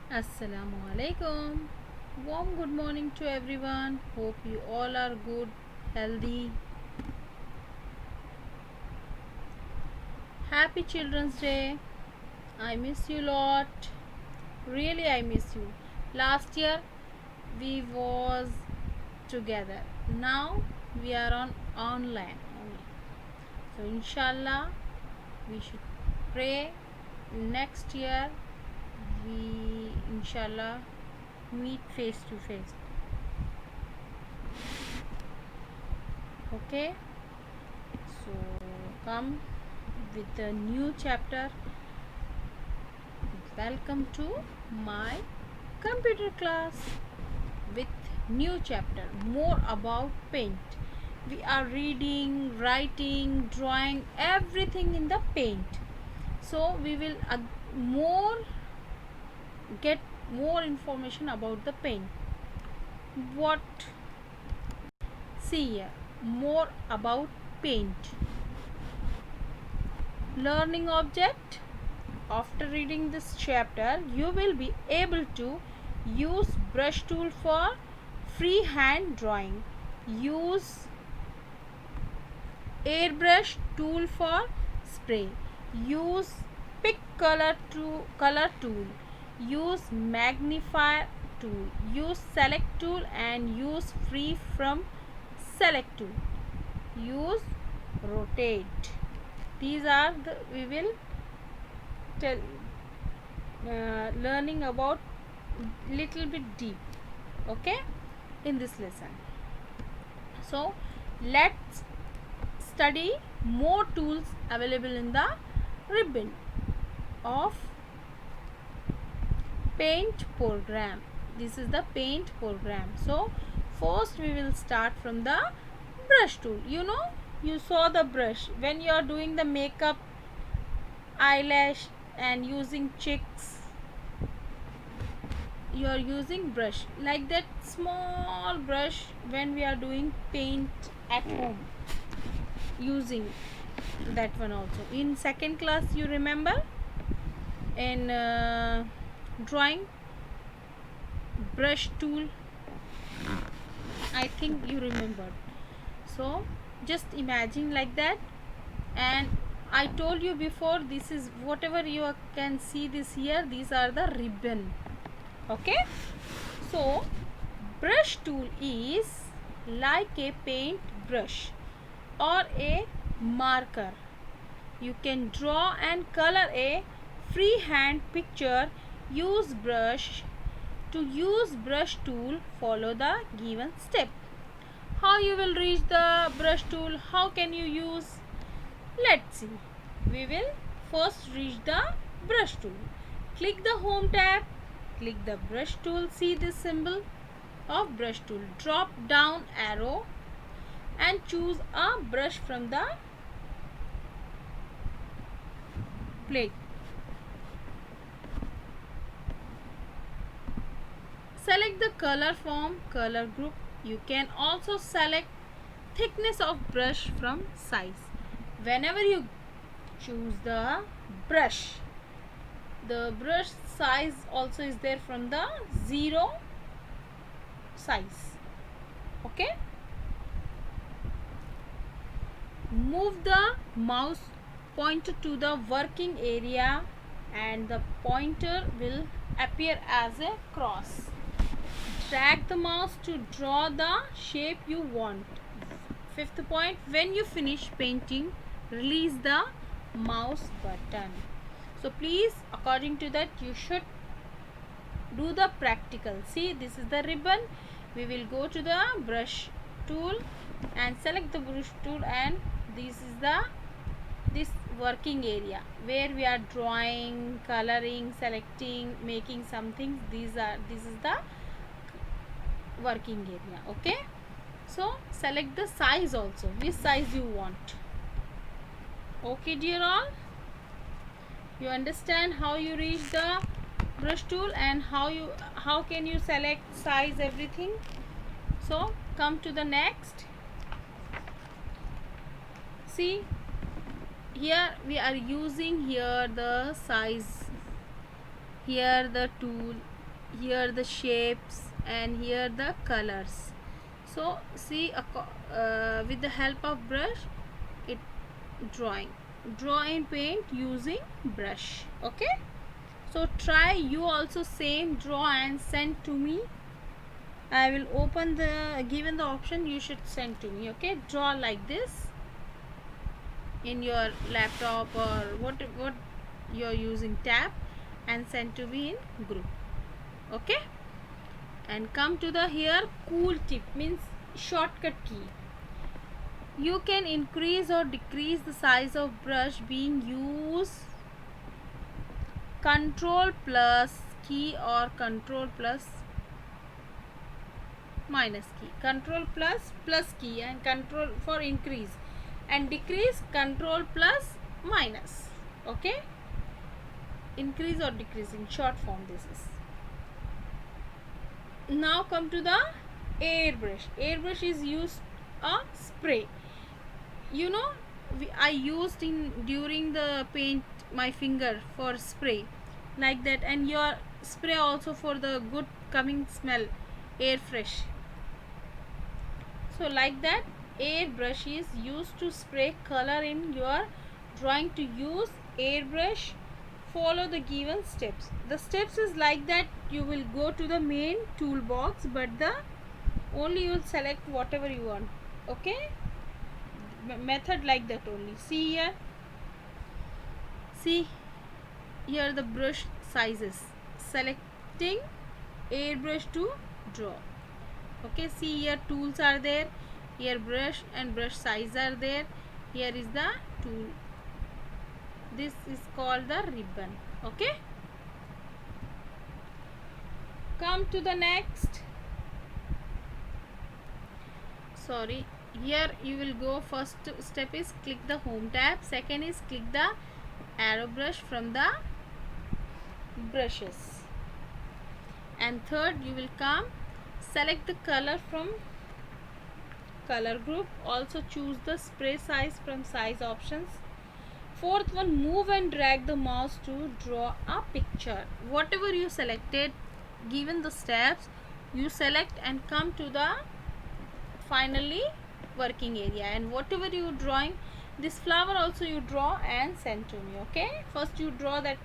Assalamu alaikum. Warm good morning to everyone. Hope you all are good, healthy. Happy Children's Day. I miss you lot. Really I miss you. Last year we was together. Now we are on online only. So inshallah we should pray next year we inshallah meet face to face. Okay, so come with a new chapter. Welcome to my computer class with new chapter more about paint. We are reading, writing, drawing everything in the paint. So we will more get more information about the paint. What see here more about paint. Learning object. After reading this chapter, you will be able to use brush tool for freehand drawing. Use airbrush tool for spray. Use pick color tool. Use magnifier tool. Use select tool and use free from select tool. Use rotate. These are the we will tell learning about little bit deep, okay, in this lesson. So let's study more tools available in the ribbon of paint program. This is the paint program. So first we will start from the brush tool. You saw the brush when you are doing the makeup, eyelash and using cheeks, you are using brush like that small brush. When we are doing paint at home, using that one also in second class, you remember, in drawing brush tool, I think you remembered. So just imagine like that. And I told you before, this is whatever you can see this here, these are the ribbon. Okay, so brush tool is like a paint brush or a marker. You can draw and color a freehand picture. Use brush. To use brush tool, follow the given step. How you will reach the brush tool? How can you use? Let's see. We will first reach the brush tool. Click the home tab. Click the brush tool. See this symbol of brush tool. Drop down arrow and choose a brush from the plate. Select the color form, color group. You can also select thickness of brush from size. Whenever you choose the brush size also is there from the 0 size. Okay, move the mouse pointer to the working area and the pointer will appear as a cross. Drag the mouse to draw the shape you want. Fifth point, when you finish painting, release the mouse button. So please, according to that, you should do the practical. See, this is the ribbon. We will go to the brush tool and select the brush tool, and this is this working area where we are drawing, coloring, selecting, making something. This is the working area. Okay, so select the size also, which size you want. Okay dear all, you understand how you reach the brush tool and how can you select size, everything. So come to the next. See, here we are using here the size, here the tool, here the shapes, and here the colors. So see, with the help of brush, it draw in paint using brush. Okay, so try you also same, draw and send to me. I will open the, given the option, you should send to me. Okay, draw like this in your laptop or what you're using, tab, and send to me in group. Okay, and come to the here cool tip, means shortcut key. You can increase or decrease the size of brush being use control plus key or control plus minus key. Control plus key, and control for increase, and decrease control plus minus. Okay, increase or decrease in short form this is. Now come to the airbrush. Airbrush is used a spray. You know, I used in during the paint my finger for spray like that, and your spray also for the good coming smell, air fresh. So like that, airbrush is used to spray color in your drawing. To use airbrush, follow the given steps. The steps is like that, you will go to the main toolbox, but the only you will select whatever you want. Okay, method like that only. See here, see here the brush sizes, selecting airbrush to draw. Okay, see here tools are there, here brush and brush size are there, here is the tool, this is called the ribbon. Okay, come to the next. Sorry, here you will go, first step is click the home tab, second is click the arrow brush from the brushes, and third you will come select the color from color group, also choose the spray size from size options. Fourth one, move and drag the mouse to draw a picture. Whatever you selected, given the steps, you select and come to the finally working area, and whatever you drawing, this flower also you draw and send to me. Okay, first you draw that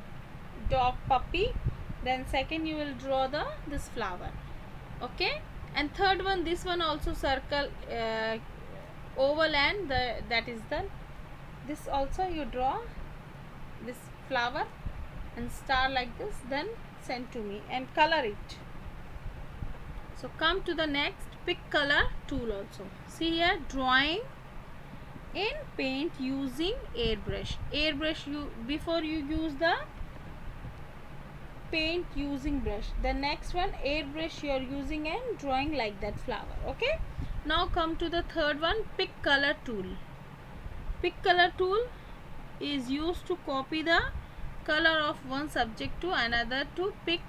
dog puppy, then second you will draw the this flower. Okay, and third one, this one also circle, oval, and that is the, this also you draw this flower and star like this, then send to me and color it. So come to the next, pick color tool also. See here, drawing in paint using airbrush. Airbrush, you before you use the paint using brush, the next one airbrush you are using and drawing like that flower. Okay, now come to the third one, pick color tool. Pick color tool is used to copy the color of one subject to another to pick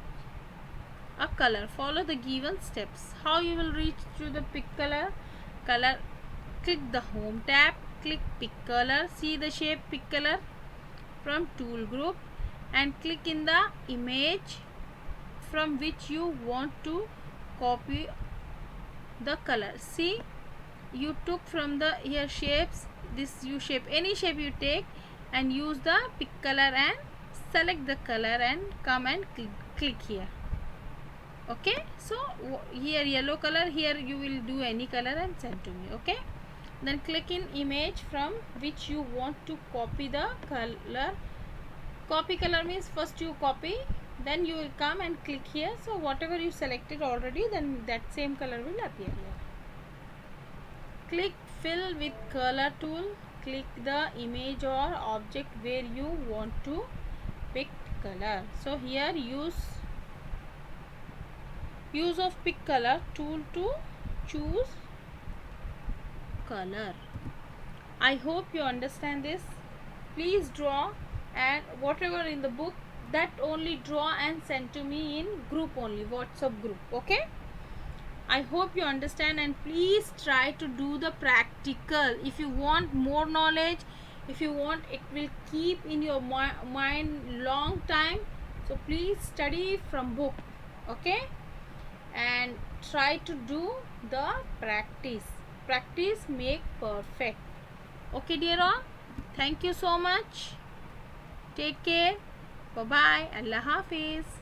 a color. Follow the given steps. How you will reach to the pick color? Click the home tab, click pick color, see the shape pick color from tool group, and click in the image from which you want to copy the color. See, you took from the here shapes, this you shape, any shape you take, and use the pick color and select the color and come and click here. Okay, so here yellow color, here you will do any color and send to me. Okay, then click in image from which you want to copy the color. Copy color means first you copy, then you will come and click here. So whatever you selected already, then that same color will appear here. Click fill with color tool, click the image or object where you want to pick color. So here use of pick color tool to choose color. I hope you understand this. Please draw, and whatever in the book, that only draw and send to me in group only, WhatsApp group. Okay, I hope you understand, and please try to do the practical. If you want more knowledge, if you want it will keep in your mind long time, so please study from book. Okay, and try to do the practice make perfect. Okay dear all, thank you so much. Take care. Bye bye. Allah Hafiz.